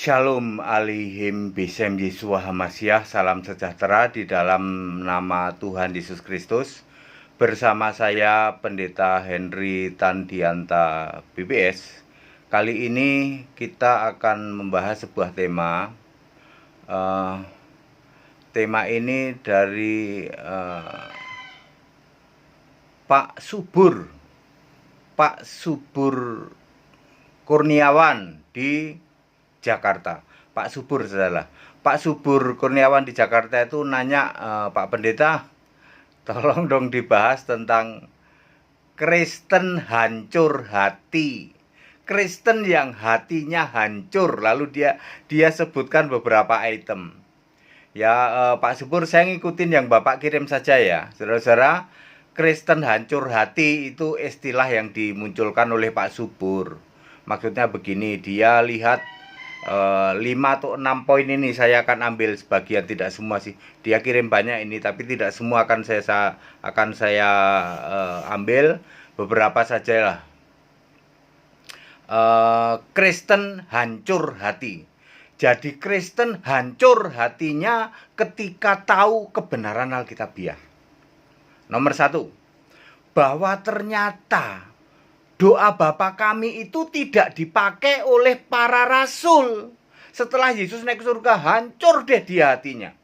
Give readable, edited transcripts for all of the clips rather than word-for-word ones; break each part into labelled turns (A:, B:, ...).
A: Shalom alihim bisem Yesua Hamasyah. Salam sejahtera di dalam nama Tuhan Yesus Kristus. Bersama saya Pendeta Henry Tandianta BBS. Kali ini kita akan membahas sebuah tema. Tema ini dari Pak Subur Kurniawan di Jakarta. Pak Subur Kurniawan di Jakarta itu nanya, Pak Pendeta, tolong dong dibahas tentang Kristen hancur hati. Kristen yang hatinya hancur. Lalu dia sebutkan beberapa item. Ya, Pak Subur, saya ngikutin yang Bapak kirim saja ya. Saudara-saudara, Kristen hancur hati itu istilah yang dimunculkan oleh Pak Subur. Maksudnya begini, dia lihat 5 atau 6 poin ini, saya akan ambil sebagian, tidak semua sih. Dia kirim banyak ini, tapi tidak semua akan saya ambil, beberapa saja lah. Kristen hancur hati. Jadi Kristen hancur hatinya ketika tahu kebenaran Alkitabiah. Nomor 1, bahwa ternyata doa Bapa kami itu tidak dipakai oleh para rasul. Setelah Yesus naik ke surga, hancur deh di hatinya.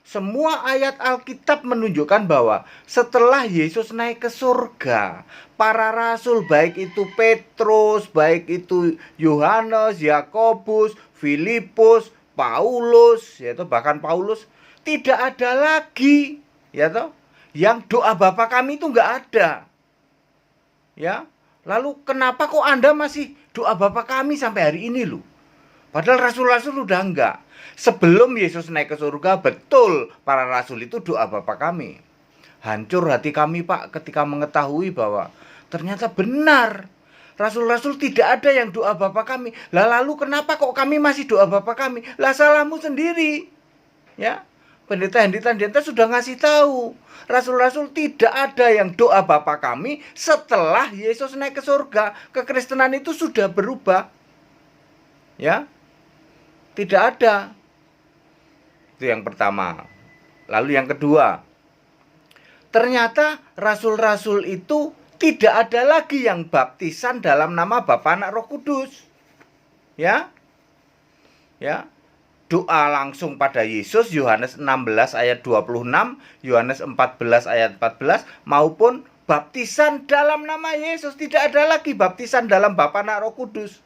A: Semua ayat Alkitab menunjukkan bahwa setelah Yesus naik ke surga, para rasul, baik itu Petrus, baik itu Yohanes, Yakobus, Filipus, Paulus, yaitu bahkan Paulus, tidak ada lagi, ya toh, yang doa Bapa kami itu nggak ada. Ya. Lalu kenapa kok Anda masih doa Bapa kami sampai hari ini loh? Padahal rasul-rasul udah enggak. Sebelum Yesus naik ke surga, betul para rasul itu doa Bapa kami. Hancur hati kami, Pak, ketika mengetahui bahwa ternyata benar rasul-rasul tidak ada yang doa Bapa kami. Lalu kenapa kok kami masih doa Bapa kami? Lah salahmu sendiri. Ya. Pendeta Henry Tandianta sudah ngasih tahu, rasul-rasul tidak ada yang doa Bapa kami setelah Yesus naik ke surga. Kekristenan itu sudah berubah. Ya. Tidak ada. Itu yang pertama. Lalu yang kedua, ternyata rasul-rasul itu tidak ada lagi yang baptisan dalam nama Bapa, Anak, Roh Kudus. Ya. Ya. Doa langsung pada Yesus, Yohanes 16 ayat 26, Yohanes 14 ayat 14, maupun baptisan dalam nama Yesus. Tidak ada lagi baptisan dalam Bapa, Anak, Roh Kudus.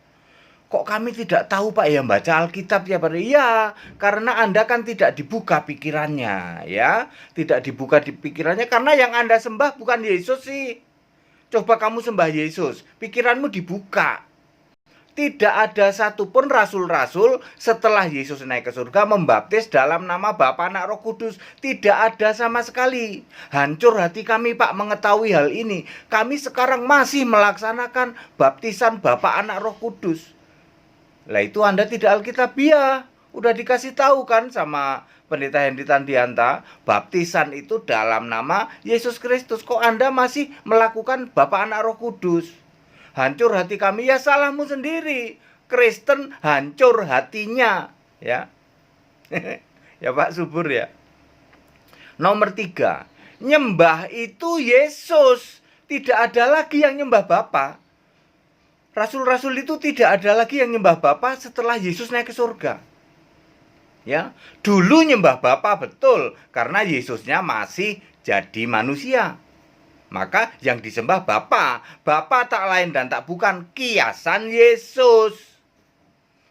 A: Kok kami tidak tahu, Pak, ya, baca Alkitab ya, Pak? Ya, karena Anda kan tidak dibuka pikirannya, ya. Tidak dibuka di pikirannya karena yang Anda sembah bukan Yesus sih. Coba kamu sembah Yesus, pikiranmu dibuka. Tidak ada satupun rasul-rasul setelah Yesus naik ke surga membaptis dalam nama Bapa, Anak, Roh Kudus. Tidak ada sama sekali. Hancur hati kami, Pak, mengetahui hal ini. Kami sekarang masih melaksanakan baptisan Bapa, Anak, Roh Kudus. Lah itu Anda tidak Alkitabiah. Udah dikasih tahu kan sama Pendeta Henry Tandianta, baptisan itu dalam nama Yesus Kristus. Kok Anda masih melakukan Bapa, Anak, Roh Kudus? Hancur hati kami, ya salahmu sendiri. Kristen hancur hatinya, ya. Ya Pak Subur ya. Nomor 3, nyembah itu Yesus. Tidak ada lagi yang nyembah Bapa. Rasul-rasul itu tidak ada lagi yang nyembah Bapa setelah Yesus naik ke surga. Ya, dulu nyembah Bapa betul karena Yesusnya masih jadi manusia. Maka yang disembah Bapa. Bapa tak lain dan tak bukan kiasan Yesus.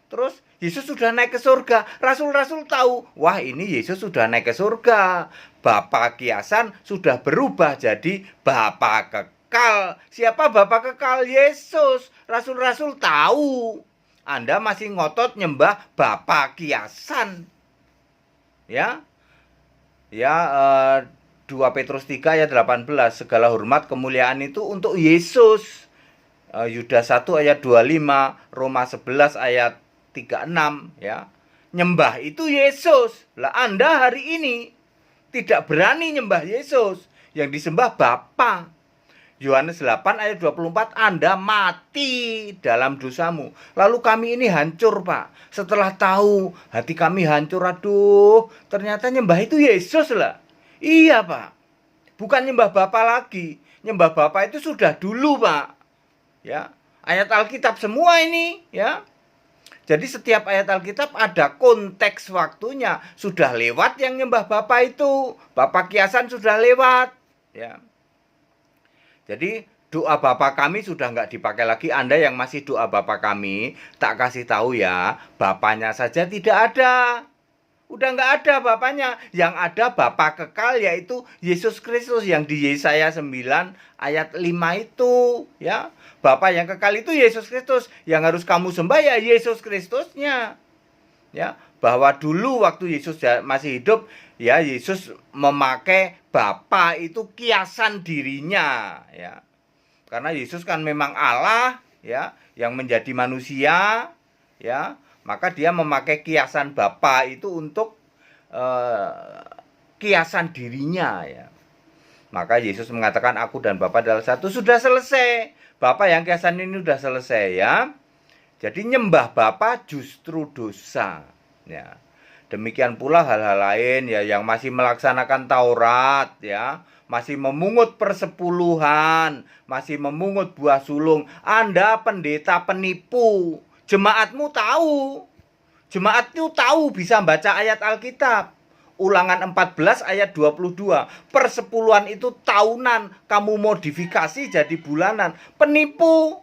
A: Terus Yesus sudah naik ke surga. Rasul-rasul tahu, wah ini Yesus sudah naik ke surga. Bapa kiasan sudah berubah jadi Bapa kekal. Siapa Bapa kekal? Yesus. Rasul-rasul tahu. Anda masih ngotot nyembah Bapa kiasan. Ya. Ya, 2 Petrus 3 ayat 18, segala hormat kemuliaan itu untuk Yesus. Yudas 1 ayat 25, Roma 11 ayat 36, ya. Nyembah itu Yesus. Lah Anda hari ini tidak berani nyembah Yesus, yang disembah Bapa. Yohanes 8 ayat 24, Anda mati dalam dosamu. Lalu kami ini hancur, Pak. Setelah tahu hati kami hancur, aduh, ternyata nyembah itu Yesus lah. Iya, Pak. Bukan nyembah Bapa lagi. Nyembah Bapa itu sudah dulu, Pak. Ya, ayat Alkitab semua ini, ya. Jadi setiap ayat Alkitab ada konteks waktunya. Sudah lewat yang nyembah Bapa itu. Bapa kiasan sudah lewat. Ya. Jadi doa Bapa kami sudah nggak dipakai lagi. Anda yang masih doa Bapa kami, tak kasih tahu ya, Bapanya saja tidak ada. Udah nggak ada Bapanya. Yang ada Bapa kekal yaitu Yesus Kristus yang di Yesaya 9 ayat 5 itu. Ya. Bapa yang kekal itu Yesus Kristus. Yang harus kamu sembah ya Yesus Kristusnya. Ya, bahwa dulu waktu Yesus masih hidup, ya Yesus memakai Bapa itu kiasan dirinya, ya. Karena Yesus kan memang Allah, ya, yang menjadi manusia, ya. Maka dia memakai kiasan Bapa itu untuk kiasan dirinya, ya. Maka Yesus mengatakan aku dan Bapa adalah satu, sudah selesai. Bapa yang kiasan ini sudah selesai, ya. Jadi nyembah Bapa justru dosa, ya. Demikian pula hal-hal lain ya yang masih melaksanakan Taurat, ya, masih memungut persepuluhan, masih memungut buah sulung. Anda pendeta penipu. Jemaatmu tahu. Jemaat itu tahu bisa baca ayat Alkitab. Ulangan 14 ayat 22. Persepuluhan itu tahunan, kamu modifikasi jadi bulanan. Penipu.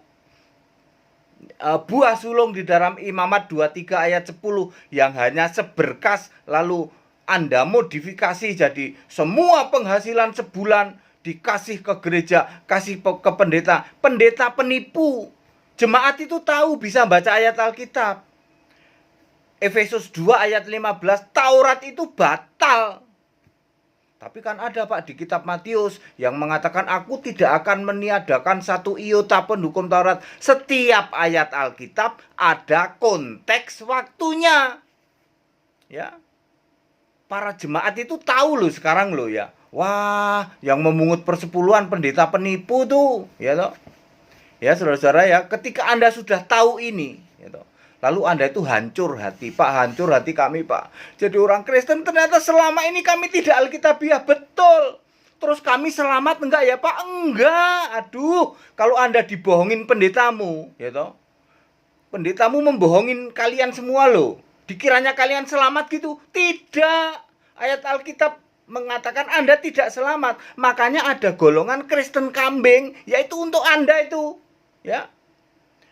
A: Buah sulung di dalam Imamat 23 ayat 10 yang hanya seberkas, lalu Anda modifikasi jadi semua penghasilan sebulan dikasih ke gereja, kasih ke pendeta. Pendeta penipu. Jemaat itu tahu bisa baca ayat Alkitab. Efesus 2 ayat 15, Taurat itu batal. Tapi kan ada Pak di kitab Matius yang mengatakan aku tidak akan meniadakan satu iota pun hukum Taurat. Setiap ayat Alkitab ada konteks waktunya. Ya. Para jemaat itu tahu loh sekarang loh ya. Wah, yang memungut persepuluhan pendeta penipu tuh, ya toh. Ya, saudara-saudara ya, ketika Anda sudah tahu ini, ya toh, lalu Anda itu hancur hati, Pak, hancur hati kami, Pak. Jadi orang Kristen ternyata selama ini kami tidak alkitabiah, betul. Terus kami selamat enggak ya, Pak? Enggak. Aduh, kalau Anda dibohongin pendetamu, ya toh. Pendetamu membohongin kalian semua loh. Dikiranya kalian selamat gitu. Tidak. Ayat Alkitab mengatakan Anda tidak selamat. Makanya ada golongan Kristen kambing, yaitu untuk Anda itu, ya.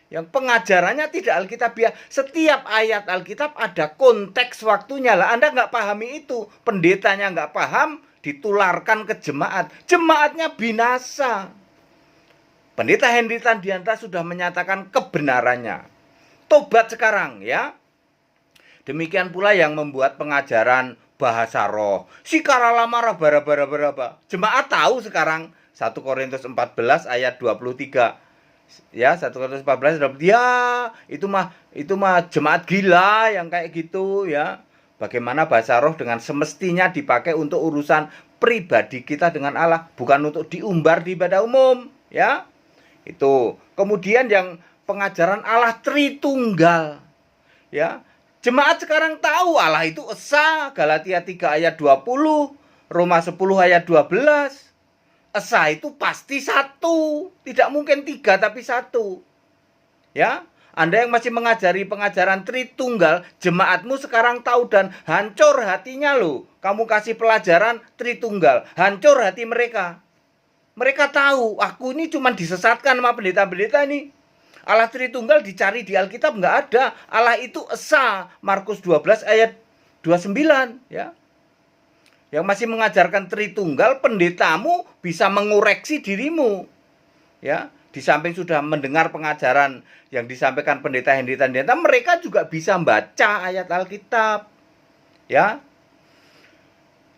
A: Yang pengajarannya tidak alkitabiah. Setiap ayat Alkitab ada konteks waktunya lah. Anda nggak pahami itu. Pendetanya nggak paham, ditularkan ke jemaat. Jemaatnya binasa. Pendeta Henry Tandianta sudah menyatakan kebenarannya. Tobat sekarang ya. Demikian pula yang membuat pengajaran bahasa roh. Sikara lamara bara. Jemaat tahu sekarang 1 Korintus 14 ayat 23. Ya, 1 Korintus 14 ya, itu mah jemaat gila yang kayak gitu ya. Bagaimana bahasa roh dengan semestinya dipakai untuk urusan pribadi kita dengan Allah, bukan untuk diumbar di ibadah umum, ya. Itu. Kemudian yang pengajaran Allah Tritunggal. Ya. Jemaat sekarang tahu Allah itu esa, Galatia 3 ayat 20, Roma 10 ayat 12. Esa itu pasti satu, tidak mungkin tiga tapi satu. Ya, Anda yang masih mengajari pengajaran Tritunggal, jemaatmu sekarang tahu dan hancur hatinya loh. Kamu kasih pelajaran Tritunggal, hancur hati mereka. Mereka tahu, aku ini cuma disesatkan sama pendeta-pendeta ini. Allah Tritunggal dicari di Alkitab nggak ada. Allah itu esa, Markus 12 ayat 29, ya. Yang masih mengajarkan Tritunggal, pendetamu bisa mengoreksi dirimu. Ya, di samping sudah mendengar pengajaran yang disampaikan pendeta Henry Tandianta, mereka juga bisa membaca ayat Alkitab. Ya.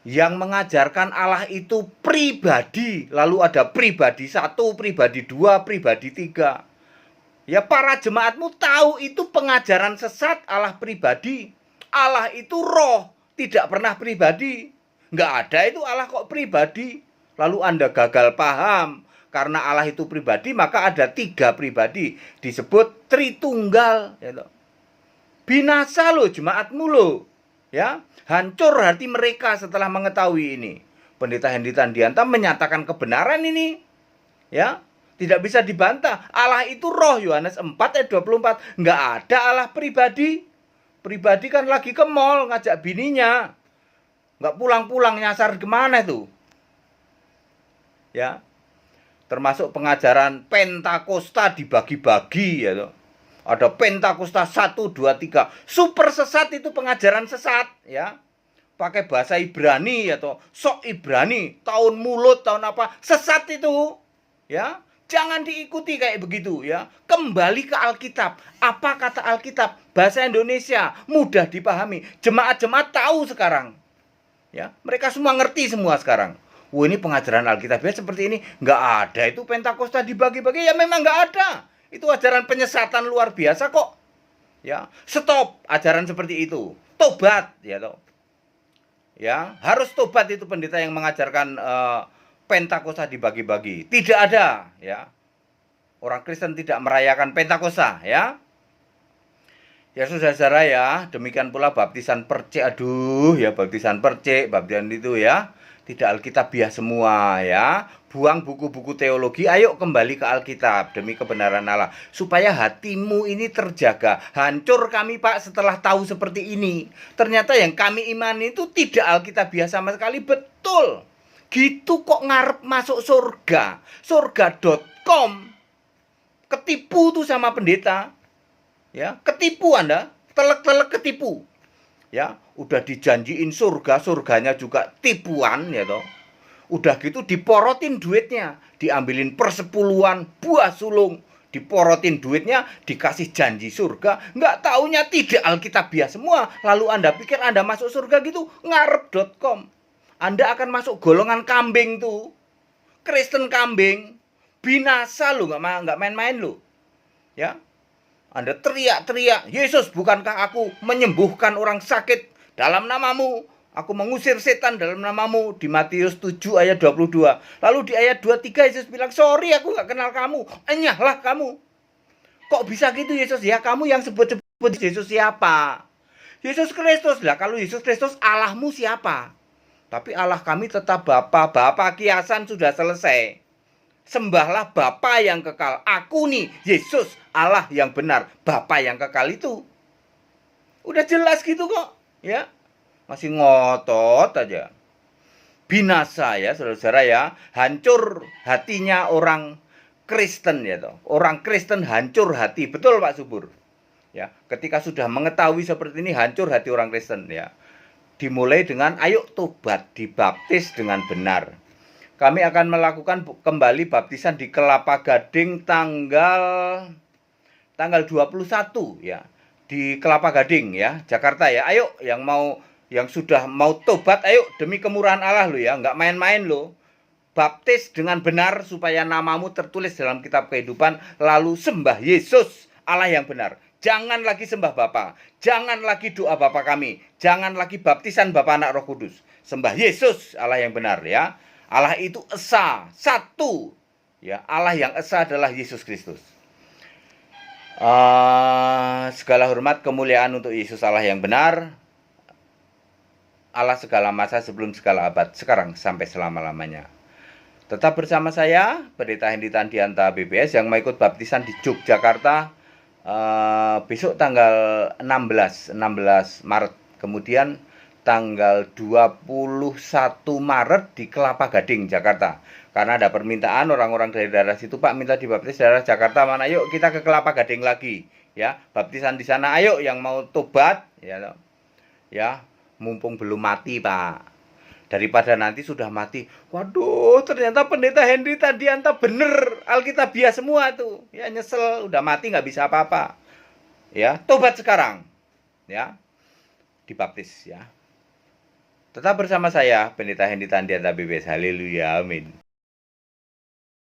A: Yang mengajarkan Allah itu pribadi, lalu ada pribadi 1, pribadi 2, pribadi 3. Ya, para jemaatmu tahu itu pengajaran sesat Allah pribadi. Allah itu roh, tidak pernah pribadi. Nggak ada itu Allah kok pribadi. Lalu Anda gagal paham Karena Allah itu pribadi, maka ada 3 pribadi, disebut Tritunggal, ya toh. Binasa loh jemaatmu loh, ya. Hancur hati mereka setelah mengetahui ini. Pendeta Hendy Tandianta menyatakan kebenaran ini, ya. Tidak bisa dibantah. Allah itu roh, Yohanes 4 ayat 24. Nggak ada Allah pribadi. Pribadi kan lagi ke mall ngajak bininya. Nggak pulang-pulang, nyasar kemana itu? Ya. Termasuk pengajaran Pentakosta dibagi-bagi, ya toh. Ada Pentakosta 1, 2, 3. Super sesat itu pengajaran sesat, ya. Pakai bahasa Ibrani atau sok Ibrani, tahun mulut, tahun apa, sesat itu, ya. Jangan diikuti kayak begitu, ya. Kembali ke Alkitab. Apa kata Alkitab? Bahasa Indonesia mudah dipahami. Jemaat-jemaat tahu sekarang. Ya, mereka semua ngerti semua sekarang. Wah, ini pengajaran Alkitab seperti ini. Nggak ada itu Pentakosta dibagi-bagi. Ya memang nggak ada. Itu ajaran penyesatan luar biasa kok. Ya, stop ajaran seperti itu. Tobat, ya toh. Ya, harus tobat itu pendeta yang mengajarkan Pentakosta dibagi-bagi. Tidak ada, ya. Orang Kristen tidak merayakan Pentakosta, ya. Ya saudara-saudara ya, demikian pula baptisan percik. Aduh, ya baptisan percik, baptisan itu ya. Tidak alkitabiah semua ya. Buang buku-buku teologi, ayo kembali ke Alkitab demi kebenaran Allah. Supaya hatimu ini terjaga. Hancur kami Pak setelah tahu seperti ini. Ternyata yang kami imani itu tidak alkitabiah sama sekali, betul. Gitu kok ngarep masuk surga. Surga.com. Ketipu tuh sama pendeta. Ya, ketipu Anda. Telek-telek ketipu. Ya, udah dijanjiin surga, surganya juga tipuan ya toh. Udah gitu diporotin duitnya, diambilin persepuluhan, buah sulung, diporotin duitnya, dikasih janji surga, nggak taunya tidak alkitabiah semua. Lalu Anda pikir Anda masuk surga gitu, ngarep.com. Anda akan masuk golongan kambing tuh. Kristen kambing. Binasa lo, nggak main-main lo. Ya. Anda teriak-teriak, Yesus bukankah aku menyembuhkan orang sakit dalam namamu? Aku mengusir setan dalam namamu. Di Matius 7 ayat 22. Lalu di ayat 23 Yesus bilang, sorry aku nggak kenal kamu. Enyahlah kamu. Kok bisa gitu Yesus? Ya kamu yang sebut-sebut Yesus siapa? Yesus Kristus lah. Kalau Yesus Kristus Allahmu siapa? Tapi Allah kami tetap Bapa. Bapa kiasan sudah selesai. Sembahlah Bapa yang kekal. Aku nih Yesus Allah yang benar. Bapa yang kekal itu. Udah jelas gitu kok. Ya. Masih ngotot aja. Binasa ya saudara-saudara ya. Hancur hatinya orang Kristen ya toh. Orang Kristen hancur hati. Betul Pak Subur. Ya, ketika sudah mengetahui seperti ini hancur hati orang Kristen ya. Dimulai dengan ayo tobat, dibaptis dengan benar. Kami akan melakukan kembali baptisan di Kelapa Gading tanggal 21 ya. Di Kelapa Gading ya, Jakarta ya. Ayo yang sudah mau tobat, ayo demi kemurahan Allah lo ya, nggak main-main lo. Baptis dengan benar supaya namamu tertulis dalam kitab kehidupan, lalu sembah Yesus Allah yang benar. Jangan lagi sembah Bapa, jangan lagi doa Bapa kami, jangan lagi baptisan Bapa Anak Roh Kudus. Sembah Yesus Allah yang benar ya. Allah itu esa, satu. Ya, Allah yang esa adalah Yesus Kristus. Segala hormat kemuliaan untuk Yesus Allah yang benar. Allah segala masa sebelum segala abad, sekarang sampai selama-lamanya. Tetap bersama saya, Pendeta Hendy Tandianta BBS yang mengikut baptisan di Yogyakarta besok tanggal 16 Maret. Kemudian tanggal 21 Maret di Kelapa Gading, Jakarta. Karena ada permintaan orang-orang dari daerah situ, Pak minta dibaptis daerah Jakarta mana? Yuk kita ke Kelapa Gading lagi, ya. Baptisan di sana. Ayo yang mau tobat, ya. Ya, mumpung belum mati, Pak. Daripada nanti sudah mati, waduh ternyata Pendeta Hendy Tandianta bener alkitabiah semua tuh. Ya nyesel, udah mati nggak bisa apa-apa. Ya, tobat sekarang. Ya, dibaptis ya. Tetap bersama saya, Pendeta Hendy Tandianta BBS. Haleluya, amin.